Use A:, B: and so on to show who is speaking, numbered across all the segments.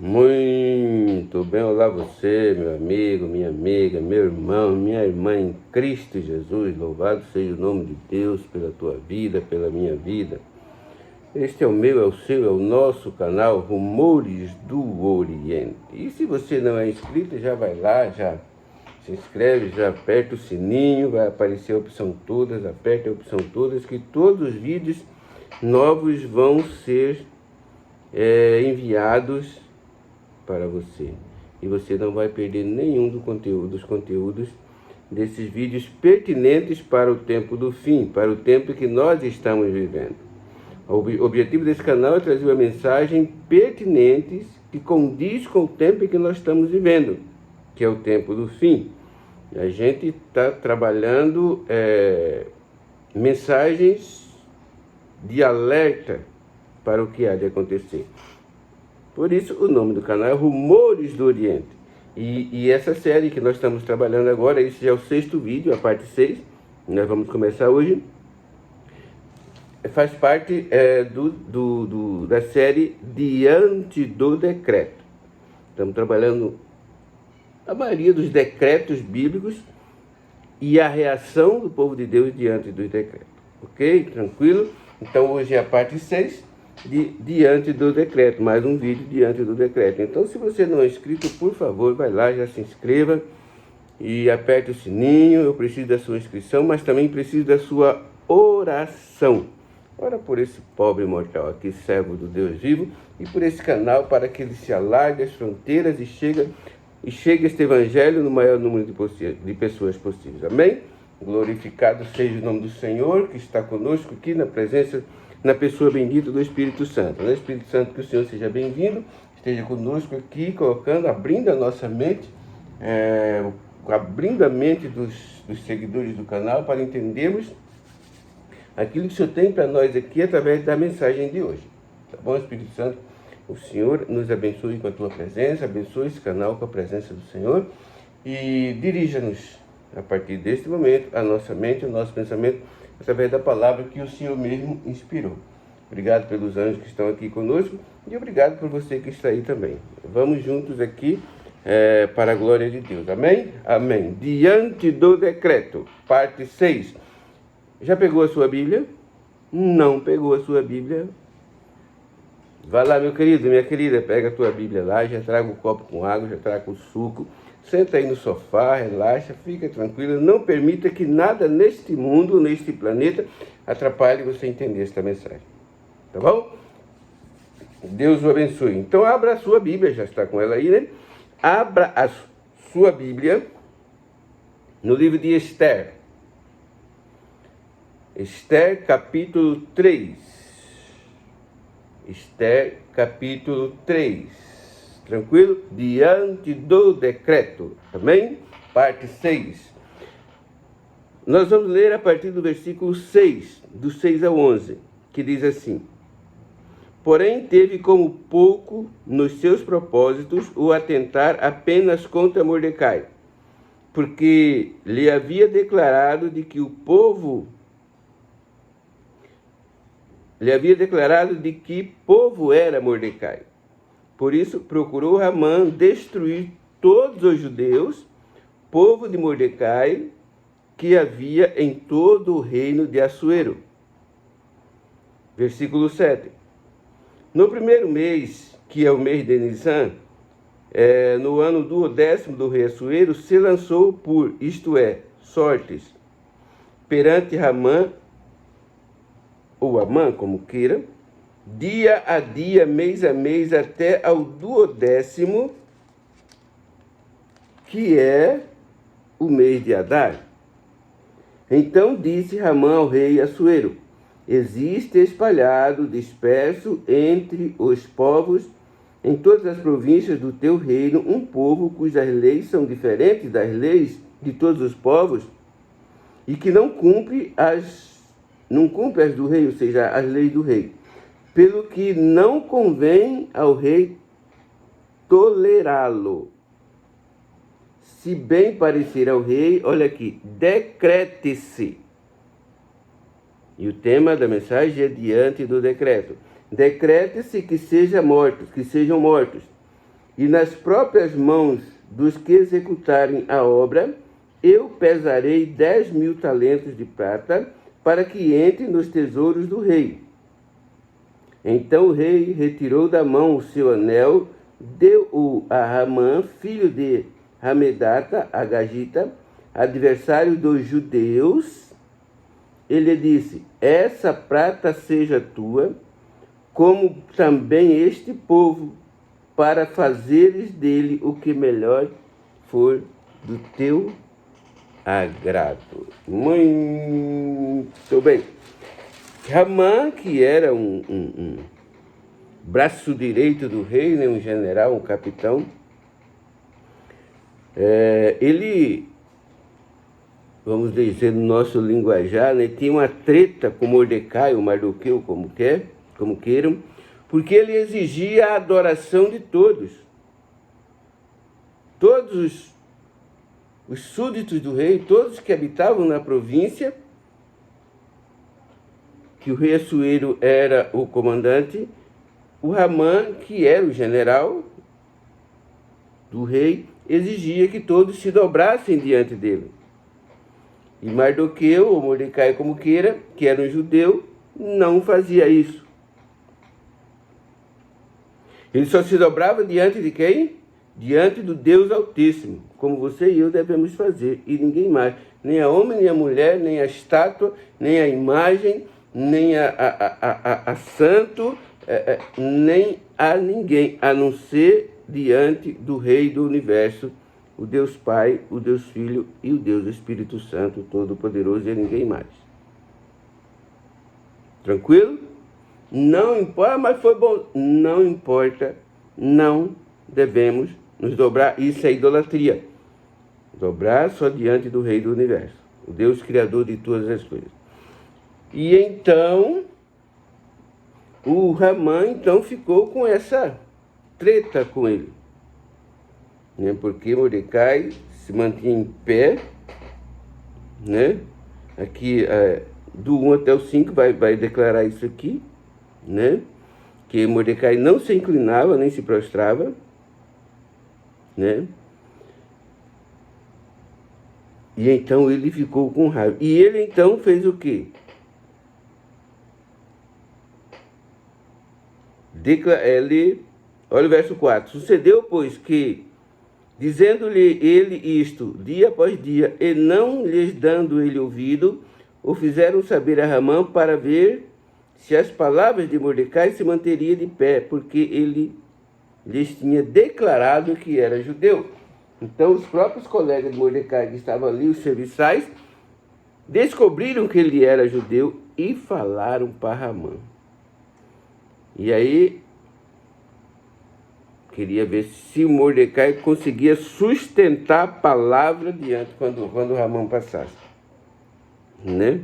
A: Muito bem, olá você, meu amigo, minha amiga, meu irmão, minha irmã em Cristo Jesus. Louvado seja o nome de Deus pela tua vida, pela minha vida. Este é o meu, é o seu, é o nosso canal Rumores do Oriente. E se você não é inscrito, já vai lá, já se inscreve, já aperta o sininho, vai aparecer a opção todas, aperta a opção todas, que todos os vídeos novos vão ser enviados para você. E você não vai perder nenhum dos conteúdos desses vídeos pertinentes para o tempo do fim, para o tempo que nós estamos vivendo. O objetivo desse canal é trazer uma mensagem pertinente que condiz com o tempo que nós estamos vivendo, que é o tempo do fim. A gente está trabalhando mensagens de alerta para o que há de acontecer. Por isso, o nome do canal é Rumores do Oriente. E essa série que nós estamos trabalhando agora, esse já é o 6º vídeo, a parte 6, nós vamos começar hoje, faz parte da série Diante do Decreto. Estamos trabalhando a maioria dos decretos bíblicos e a reação do povo de Deus diante dos decretos. Ok? Tranquilo? Então hoje é a parte 6. Diante do decreto, mais um vídeo diante do decreto. Então, se você não é inscrito, por favor, vai lá, já se inscreva e aperte o sininho. Eu preciso da sua inscrição, mas também preciso da sua oração. Ora por esse pobre mortal aqui, servo do Deus vivo, e por esse canal, para que ele se alargue as fronteiras e chegue este evangelho no maior número de pessoas possíveis. Amém? Glorificado seja o nome do Senhor, que está conosco aqui na pessoa bendita do Espírito Santo. Né? Espírito Santo, que o Senhor seja bem-vindo, esteja conosco aqui, abrindo a nossa mente, abrindo a mente dos seguidores do canal para entendermos aquilo que o Senhor tem para nós aqui através da mensagem de hoje. Tá bom, Espírito Santo? O Senhor nos abençoe com a tua presença, abençoe esse canal com a presença do Senhor e dirija-nos a partir deste momento a nossa mente, o nosso pensamento, através da palavra que o Senhor mesmo inspirou. Obrigado pelos anjos que estão aqui conosco e obrigado por você que está aí também. Vamos juntos aqui para a glória de Deus. Amém? Amém. Diante do decreto, parte 6. Já pegou a sua Bíblia? Não pegou a sua Bíblia? Vai lá, meu querido, minha querida, pega a tua Bíblia lá, já traga um copo com água, já traga o suco. Senta aí no sofá, relaxa, fica tranquilo. Não permita que nada neste mundo, neste planeta, atrapalhe você entender esta mensagem. Tá bom? Deus o abençoe. Então, abra a sua Bíblia, já está com ela aí, né? Abra a sua Bíblia no livro de Esther. Esther, capítulo 3. Esther, capítulo 3. Tranquilo? Diante do decreto. Amém? Parte 6. Nós vamos ler a partir do versículo 6, do 6 ao 11, que diz assim: Porém, teve como pouco nos seus propósitos o atentar apenas contra Mordecai, porque lhe havia declarado de que povo era Mordecai. Por isso, procurou Amã destruir todos os judeus, povo de Mordecai, que havia em todo o reino de Assuero. Versículo 7. No primeiro mês, que é o mês de Nisan, no ano 10º do rei Assuero, se lançou sortes, perante Amã, ou Amã, como queira, dia a dia, mês a mês, até ao 12º, que é o mês de Adar. Então disse Amã ao rei Assuero: Existe espalhado, disperso entre os povos, em todas as províncias do teu reino, um povo cujas leis são diferentes das leis de todos os povos, e que não cumpre as do rei, ou seja, as leis do rei. Pelo que não convém ao rei tolerá-lo. Se bem parecer ao rei, olha aqui, decrete-se. E o tema da mensagem é diante do decreto. Decrete-se que sejam mortos, e nas próprias mãos dos que executarem a obra, eu pesarei 10.000 talentos de prata, para que entre nos tesouros do rei. Então o rei retirou da mão o seu anel, deu-o a Ramã, filho de Hamedata, Agagita, adversário dos judeus. Ele disse: essa prata seja tua, como também este povo, para fazeres dele o que melhor for do teu agrado. Muito bem. Ramã, que era um braço direito do rei, né, um general, um capitão, ele, vamos dizer no nosso linguajar, né, tinha uma treta com Mordecai, ou Mardoqueu, como queiram, porque ele exigia a adoração de todos. Todos os súditos do rei, todos que habitavam na província, que o rei Assuero era o comandante, o Ramã, que era o general do rei, exigia que todos se dobrassem diante dele. E Mardoqueu, ou Mordecai como queira, que era um judeu, não fazia isso. Ele só se dobrava diante de quem? Diante do Deus Altíssimo, como você e eu devemos fazer, e ninguém mais. Nem a homem, nem a mulher, nem a estátua, nem a imagem, nem a santo, nem a ninguém, a não ser diante do Rei do Universo, o Deus Pai, o Deus Filho e o Deus Espírito Santo, Todo-Poderoso, e a ninguém mais. Tranquilo? Não importa, mas foi bom. Não importa, não devemos nos dobrar. Isso é idolatria. Dobrar só diante do Rei do Universo, o Deus Criador de todas as coisas. E então, o Ramã então ficou com essa treta com ele, né? Porque Mordecai se mantinha em pé, né? Aqui, do 1 até o 5 vai declarar isso aqui, né? Que Mordecai não se inclinava, nem se prostrava, né? E então ele ficou com raiva. E ele então fez o quê? Olha o verso 4. Sucedeu, pois, que, dizendo-lhe ele isto, dia após dia, e não lhes dando ele ouvido, o fizeram saber a Ramã para ver se as palavras de Mordecai se manteriam de pé, porque ele lhes tinha declarado que era judeu. Então, os próprios colegas de Mordecai que estavam ali, os serviçais, descobriram que ele era judeu e falaram para Ramã. E aí, queria ver se Mordecai conseguia sustentar a palavra diante quando Ramã passasse, né?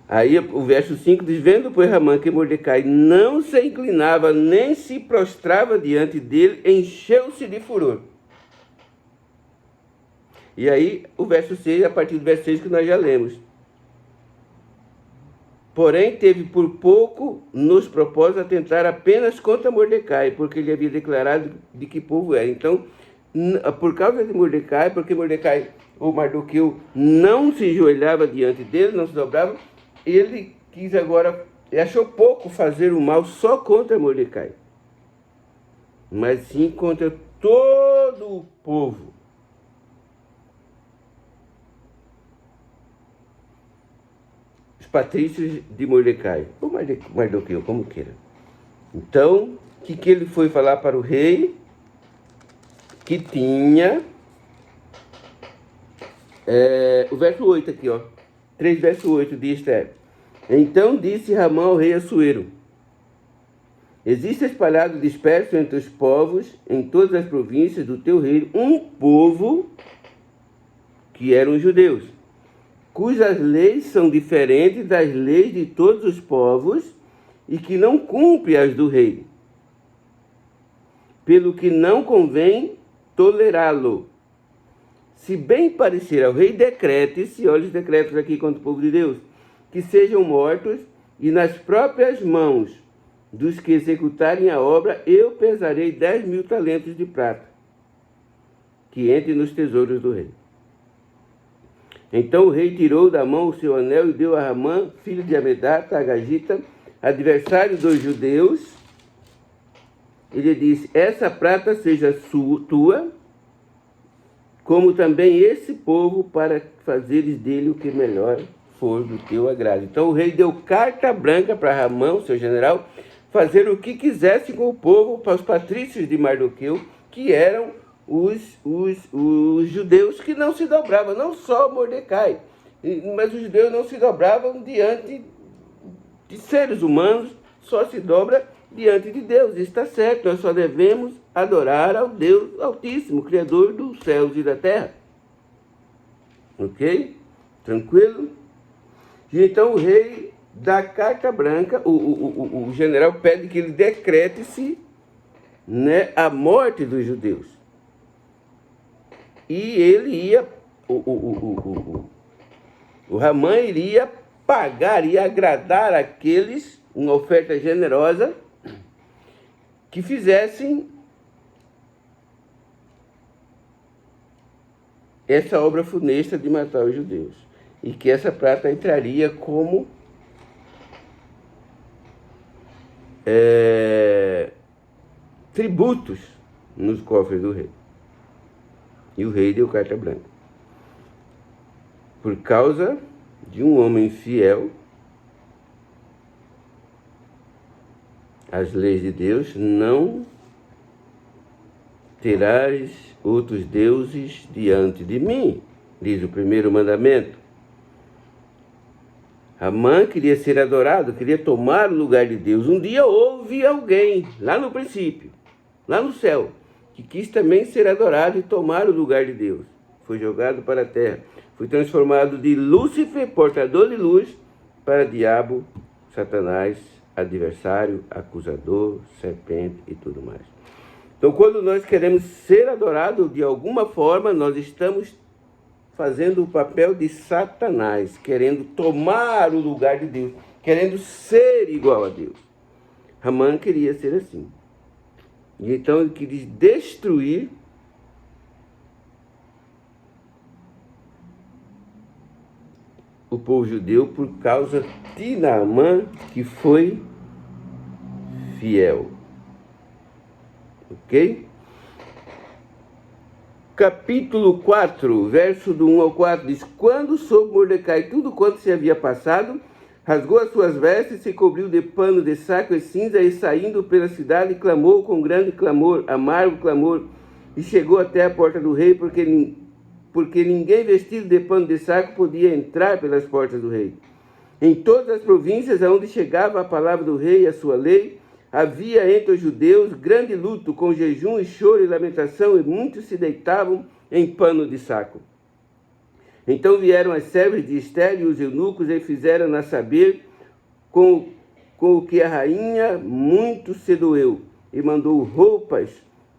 A: Aí o verso 5 diz: vendo, pois, Ramã que Mordecai não se inclinava nem se prostrava diante dele, encheu-se de furor. E aí o verso 6, a partir do verso 6 que nós já lemos. Porém, teve por pouco nos propósitos atentar apenas contra Mordecai, porque ele havia declarado de que povo era. Então, por causa de Mordecai, porque Mordecai, ou Mardoqueu, não se enjoelhava diante dele, não se dobrava, ele quis agora, achou pouco fazer o mal só contra Mordecai, mas sim contra todo o povo. Patrícios de Mordecai, ou Mardoqueu, como queira. Então, o que ele foi falar para o rei? Que tinha, o verso 8 aqui, 3 verso 8 diz: então disse Ramã ao rei Assuero: existe espalhado disperso entre os povos, em todas as províncias do teu reino, um povo que eram os judeus, cujas leis são diferentes das leis de todos os povos e que não cumpre as do rei, pelo que não convém tolerá-lo. Se bem parecer ao rei, decrete-se, olha os decretos aqui contra o povo de Deus, que sejam mortos e nas próprias mãos dos que executarem a obra, eu pesarei 10.000 talentos de prata, que entre nos tesouros do rei. Então o rei tirou da mão o seu anel e deu a Ramã, filho de Amedata, Agagita, adversário dos judeus. Ele disse: essa prata seja tua, como também esse povo, para fazeres dele o que melhor for do teu agrado. Então o rei deu carta branca para Ramã, seu general, fazer o que quisesse com o povo, para os patrícios de Mardoqueu, que eram os judeus que não se dobravam, não só Mordecai, mas os judeus não se dobravam diante de seres humanos, só se dobra diante de Deus. Isso está certo, nós só devemos adorar ao Deus Altíssimo, Criador dos céus e da terra. Ok? Tranquilo? E então o rei dá carta branca, o general pede que ele decrete-se, né, a morte dos judeus. E ele ia, o Ramã iria pagar, ia agradar aqueles, uma oferta generosa, que fizessem essa obra funesta de matar os judeus. E que essa prata entraria como tributos nos cofres do rei. E o rei deu carta branca. Por causa de um homem fiel às leis de Deus, não terás outros deuses diante de mim, diz o primeiro mandamento. Ramã queria ser adorado, queria tomar o lugar de Deus. Um dia houve alguém, lá no princípio, lá no céu, que quis também ser adorado e tomar o lugar de Deus. Foi jogado para a terra. Foi transformado de Lúcifer, portador de luz, para diabo, Satanás, adversário, acusador, serpente e tudo mais. Então, quando nós queremos ser adorados de alguma forma, nós estamos fazendo o papel de Satanás, querendo tomar o lugar de Deus, querendo ser igual a Deus. Ramã queria ser assim. E então ele quis destruir o povo judeu por causa de Naamã, que foi fiel. Ok? Capítulo 4, verso do 1 ao 4, diz: quando soube Mordecai tudo quanto se havia passado, rasgou as suas vestes, se cobriu de pano de saco e cinza, e saindo pela cidade, clamou com grande clamor, amargo clamor, e chegou até a porta do rei, porque ninguém vestido de pano de saco podia entrar pelas portas do rei. Em todas as províncias aonde chegava a palavra do rei e a sua lei, havia entre os judeus grande luto, com jejum e choro e lamentação, e muitos se deitavam em pano de saco. Então vieram as servas de Ester e os eunucos e fizeram-na saber com o que a rainha muito se doeu, e mandou roupas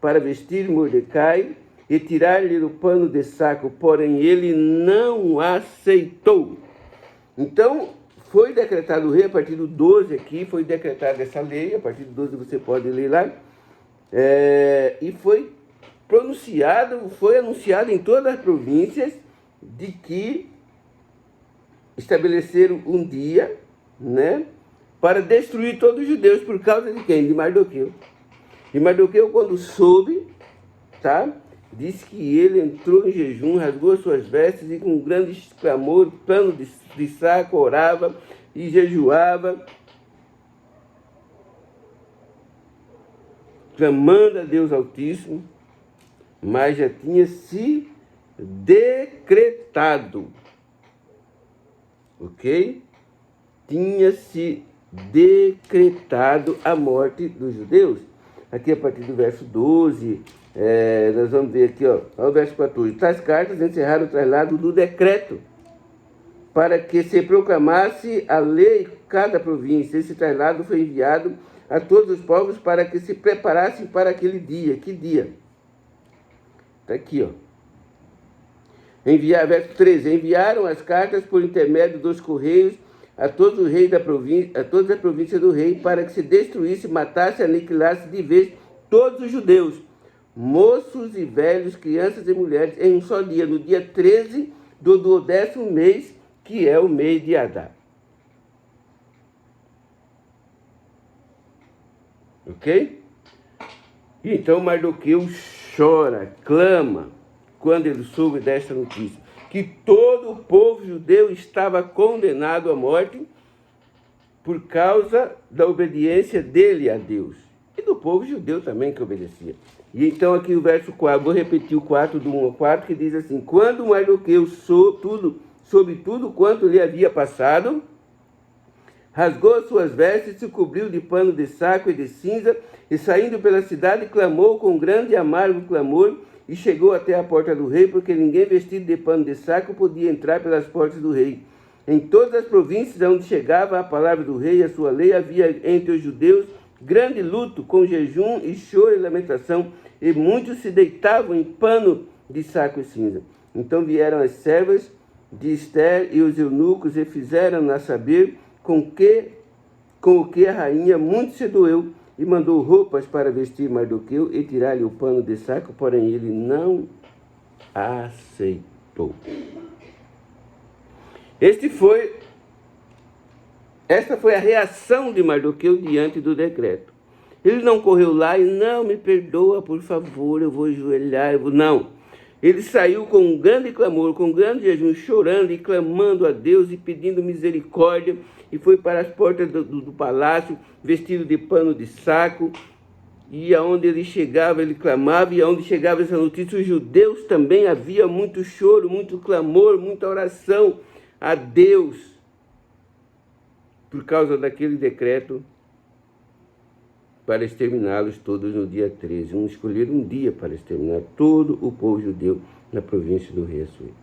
A: para vestir Mordecai e tirar-lhe o pano de saco, porém ele não aceitou. Então foi decretado o rei, a partir do 12 aqui, foi decretada essa lei, a partir do 12 você pode ler lá, e foi pronunciado, foi anunciado em todas as províncias, de que estabeleceram um dia, né, para destruir todos os judeus. Por causa de quem? De Mardoqueu. E Mardoqueu, quando soube, tá, disse que ele entrou em jejum, rasgou suas vestes e com grande clamor, pano de saco, orava e jejuava, clamando a Deus Altíssimo, mas já tinha se decretado, ok? Tinha-se decretado a morte dos judeus. Aqui a partir do verso 12, nós vamos ver aqui, ó, o verso 14. Tais cartas encerraram o traslado do decreto, para que se proclamasse a lei em cada província. Esse traslado foi enviado a todos os povos para que se preparassem para aquele dia. Que dia? Está aqui, ó. Verso 13, enviaram as cartas por intermédio dos correios a todos os reis da província, a toda a província do rei, para que se destruísse, matasse e aniquilasse de vez todos os judeus, moços e velhos, crianças e mulheres, em um só dia, no dia 13 do 12º mês, que é o mês de Adar. Ok? E então Mardoqueu chora, clama, quando ele soube desta notícia, que todo o povo judeu estava condenado à morte por causa da obediência dele a Deus. E do povo judeu também que obedecia. E então aqui o verso 4, vou repetir o 4 do 1 ao 4, que diz assim: quando Mardoqueu soube tudo quanto lhe havia passado, rasgou as suas vestes, se cobriu de pano de saco e de cinza, e saindo pela cidade, clamou com grande e amargo clamor, e chegou até a porta do rei, porque ninguém vestido de pano de saco podia entrar pelas portas do rei. Em todas as províncias onde chegava a palavra do rei e a sua lei, havia entre os judeus grande luto, com jejum e choro e lamentação, e muitos se deitavam em pano de saco e cinza. Então vieram as servas de Ester e os eunucos, e fizeram-na saber com o que a rainha muito se doeu, e mandou roupas para vestir Mardoqueu e tirar-lhe o pano de saco, porém ele não aceitou. Esta foi a reação de Mardoqueu diante do decreto. Ele não correu lá e não, me perdoa, por favor, eu vou ajoelhar, não. Ele saiu com um grande clamor, com um grande jejum, chorando e clamando a Deus e pedindo misericórdia, e foi para as portas do palácio, vestido de pano de saco, e aonde ele chegava, ele clamava, e aonde chegava essa notícia, os judeus também, havia muito choro, muito clamor, muita oração a Deus, por causa daquele decreto, para exterminá-los todos no dia 13. Escolheram um dia para exterminar todo o povo judeu na província do rei Assuero.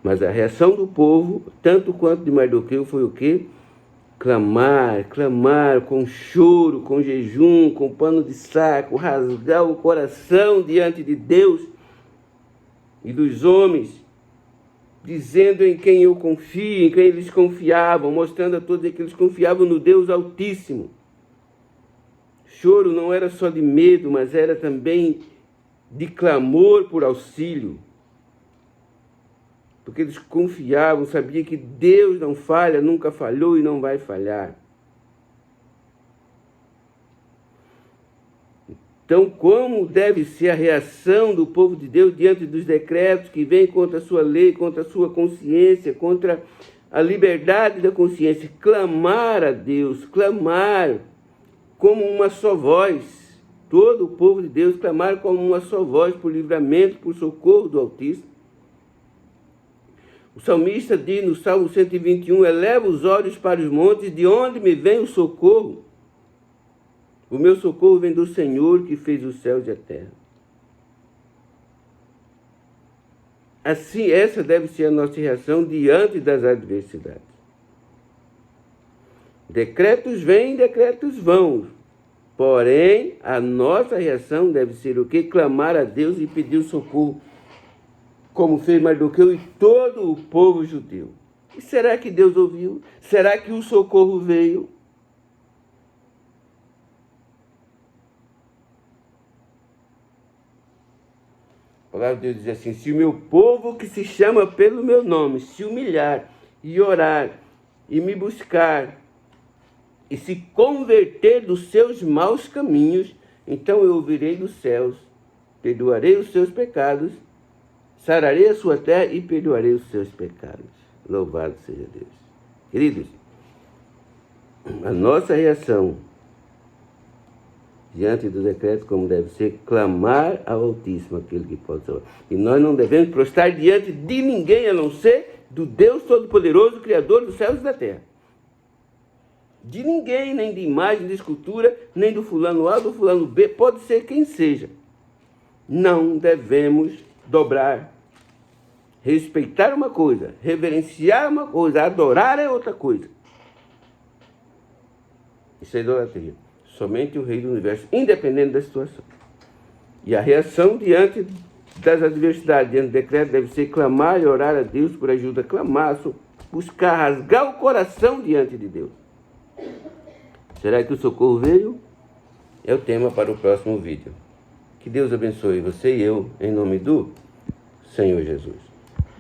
A: Mas a reação do povo, tanto quanto de Mardoqueu, foi o quê? Clamar, com choro, com jejum, com pano de saco, rasgar o coração diante de Deus e dos homens, dizendo em quem eu confio, em quem eles confiavam, mostrando a todos que eles confiavam no Deus Altíssimo. Choro não era só de medo, mas era também de clamor por auxílio. Porque eles confiavam, sabiam que Deus não falha, nunca falhou e não vai falhar. Então, como deve ser a reação do povo de Deus diante dos decretos que vêm contra a sua lei, contra a sua consciência, contra a liberdade da consciência? Clamar a Deus, clamar como uma só voz. Todo o povo de Deus clamar como uma só voz por livramento, por socorro do Altíssimo. O salmista diz no Salmo 121, eleva os olhos para os montes, de onde me vem o socorro? O meu socorro vem do Senhor, que fez os céus e a terra. Assim, essa deve ser a nossa reação diante das adversidades. Decretos vêm, decretos vão. Porém, a nossa reação deve ser o quê? Clamar a Deus e pedir o socorro, como fez Mardoqueu e todo o povo judeu. E será que Deus ouviu? Será que o socorro veio? A palavra de Deus diz assim: se o meu povo que se chama pelo meu nome se humilhar e orar e me buscar e se converter dos seus maus caminhos, então eu ouvirei dos céus, perdoarei os seus pecados, sararei a sua terra e perdoarei os seus pecados. Louvado seja Deus. Queridos, a nossa reação diante do decreto, como deve ser, clamar ao Altíssimo, aquele que pode salvar. E nós não devemos prostrar diante de ninguém, a não ser do Deus Todo-Poderoso, Criador dos céus e da terra. De ninguém, nem de imagem, de escultura, nem do fulano A, do fulano B, pode ser quem seja. Não devemos dobrar. Respeitar uma coisa, reverenciar uma coisa, adorar é outra coisa. Isso é idolatria. Somente o Rei do Universo, independente da situação. E a reação diante das adversidades, diante do decreto, deve ser clamar e orar a Deus por ajuda, clamar, buscar rasgar o coração diante de Deus. Será que o socorro veio? É o tema para o próximo vídeo. Que Deus abençoe você e eu, em nome do Senhor Jesus.